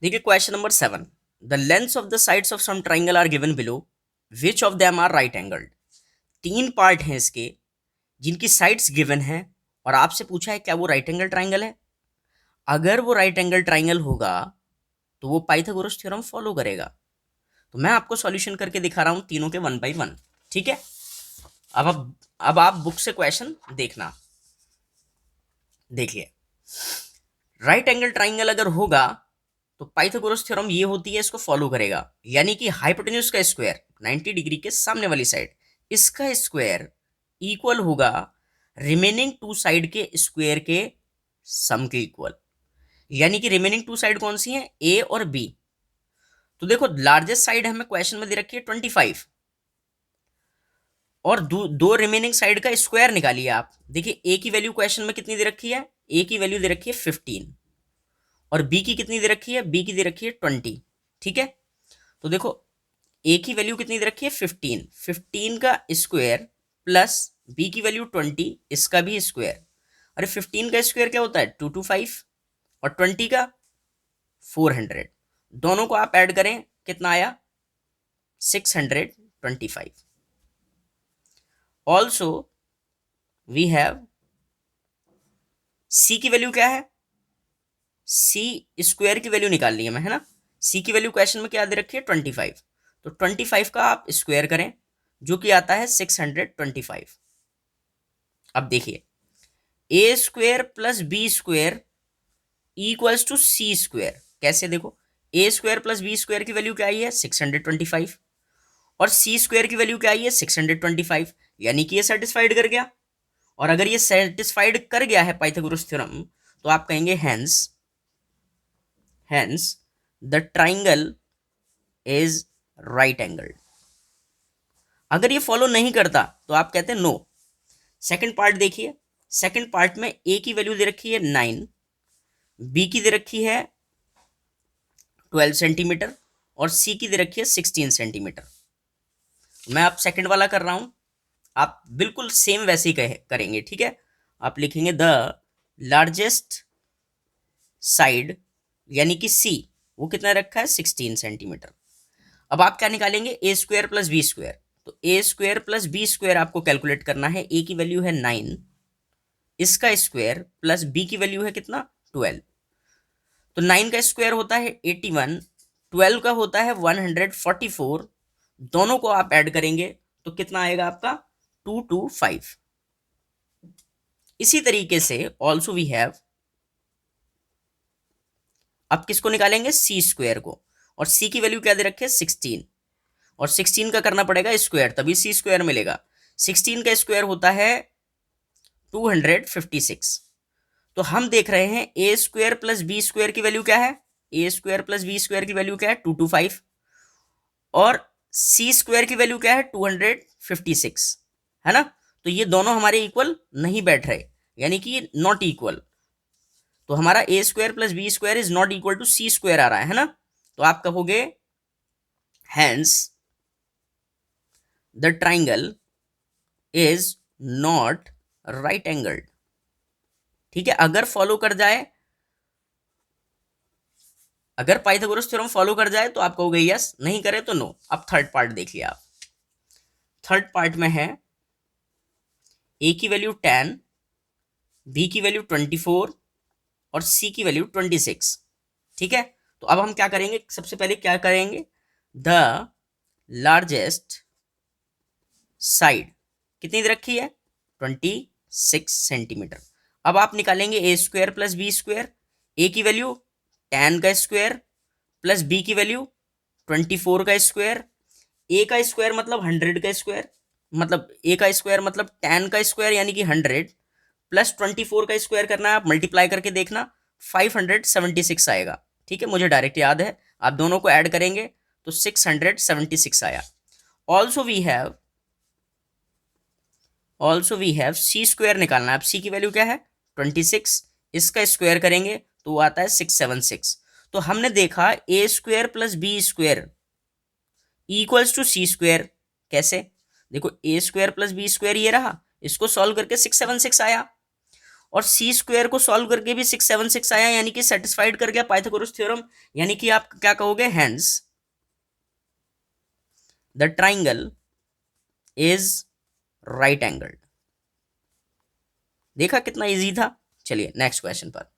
देखिए question number 7, the lengths of the sides of some triangle are given below, which of them are right angled. तीन part हैं इसके जिनकी sides given हैं और आपसे पूछा है क्या वो राइट एंगल ट्राइंगल है। अगर वो राइट एंगल ट्राइंगल होगा तो वो पाइथागोरस थ्योरम फॉलो करेगा। तो मैं आपको सॉल्यूशन करके दिखा रहा हूं तीनों के वन बाय वन। ठीक है, अब आप बुक से क्वेश्चन देखना। देखिए, राइट एंगल ट्राइंगल अगर होगा तो पाइथागोरस थ्योरम ये होती है, इसको फॉलो करेगा। यानी कि हाइपोटेन्यूज का स्क्वायर 90 डिग्री के सामने वाली साइड, इसका स्क्वायर इक्वल होगा रिमेनिंग टू साइड के स्क्वायर के सम के इक्वल। यानी कि रिमेनिंग टू साइड कौन सी है, ए और बी। तो देखो लार्जेस्ट साइड हमें क्वेश्चन में दे रखी है 25 और दो रिमेनिंग साइड का स्क्वायर निकालिए आप। देखिए ए की वैल्यू क्वेश्चन में कितनी दे रखी है, ए की वैल्यू दे रखी है 15 और बी की कितनी दे रखी है, बी की दे रखी है 20। ठीक है, तो देखो ए की वैल्यू कितनी दे रखी है 15, 15 का स्क्वायर प्लस बी की वैल्यू 20, इसका भी स्क्वायर। अरे 15 का स्क्वायर क्या होता है 225 और 20 का 400, दोनों को आप ऐड करें कितना आया 625। ऑल्सो वी हैव सी की वैल्यू क्या है, सी स्क्वायर की वैल्यू निकाल ली है मैं, है ना। सी की वैल्यू क्वेश्चन में क्या दे रखी है 25, तो 25 का आप स्क्वायर करें जो कि आता है 625। अब देखिए A square plus B square equals to C square. कैसे, देखो A square plus B square की वैल्यू क्या आई है 625 और सी स्क्वायर की वैल्यू क्या आई है 625, यानी कि ये सेटिस्फाइड कर गया। और अगर ये सेटिस्फाइड कर गया है पाइथागोरस थ्योरम तो आप कहेंगे hence hence the triangle is right angle. अगर ये फॉलो नहीं करता तो आप कहते हैं नो। सेकंड पार्ट देखिए, सेकंड पार्ट में ए की वैल्यू दे रखी है 9, बी की दे रखी है 12 सेंटीमीटर और सी की दे रखी है 16 सेंटीमीटर। मैं आप सेकंड वाला कर रहा हूं, आप बिल्कुल सेम वैसे ही करेंगे। ठीक है, आप लिखेंगे द लार्जेस्ट साइड यानी कि सी वो कितना रखा है 16 सेंटीमीटर। अब आप क्या निकालेंगे ए स्क्वायर प्लस बी स्क्वायर, तो ए स्क्वायर प्लस बी स्क्वायर आपको कैलकुलेट करना है। ए की वैल्यू है 9, इसका स्क्वायर प्लस बी की वैल्यू है कितना 12, तो 9 का स्क्वायर होता है 81, 12 का होता है 144, दोनों को आप ऐड करेंगे तो कितना आएगा आपका 225। इसी तरीके से ऑल्सो वी हैव, अब किसको निकालेंगे सी स्क्वायर को, और सी की वैल्यू क्या दे रखे 16 और 16 का करना पड़ेगा स्क्वायर तभी सी स्क्वायर मिलेगा। 16 का स्क्वायर होता है 256। तो हम देख रहे हैं ए स्क्वायर प्लस बी स्क्वायर की वैल्यू क्या है, ए स्क्वायर प्लस बी स्क्वायर की वैल्यू क्या है 225 और सी स्क्वायर की वैल्यू क्या है 256, है ना। तो ये दोनों हमारे इक्वल नहीं बैठ रहे, यानी कि नॉट इक्वल। तो हमारा A square plus B square is not equal to C square आ रहा है ना। तो आप कहोगे hence the triangle is not right angled. ठीक है, अगर फॉलो कर जाए, अगर पाइथागोरस थ्योरम फॉलो कर जाए तो आप कहोगे यस, नहीं करे तो नो। अब थर्ड पार्ट देखिए आप, थर्ड पार्ट में है ए की वैल्यू 10, बी की वैल्यू 24 और सी की वैल्यू 26। ठीक है, तो अब हम क्या करेंगे, सबसे पहले क्या करेंगे, द लार्जेस्ट साइड कितनी दे रखी है 26 सेंटीमीटर। अब आप निकालेंगे ए स्क्वायर प्लस बी स्क्वायर, ए की वैल्यू 10 का स्क्वायर प्लस बी की वैल्यू 24 का स्क्वायर। ए का स्क्वायर मतलब 100 का स्क्वायर, मतलब ए का स्क्वायर मतलब 10 का स्क्वायर यानी कि 100 प्लस 24 का स्क्वायर करना है, आप मल्टीप्लाई करके देखना 576 आएगा। ठीक है, मुझे डायरेक्ट याद है, आप दोनों को ऐड करेंगे तो 676 आया। Also we have c square निकालना है। अब सी की वैल्यू क्या है 26, इसका स्क्वायर करेंगे तो वो आता है 676। तो हमने देखा A square plus B square equals to C square. कैसे, देखो A square plus B square ये रहा, इसको सॉल्व करके 676 आया। और सी स्क्वायर को सॉल्व करके भी 676 आया, यानी कि सेटिस्फाइड कर गया पाइथागोरस थ्योरम, यानी कि आप क्या कहोगे, hence the triangle is right angled. देखा कितना इजी था। चलिए नेक्स्ट क्वेश्चन पर।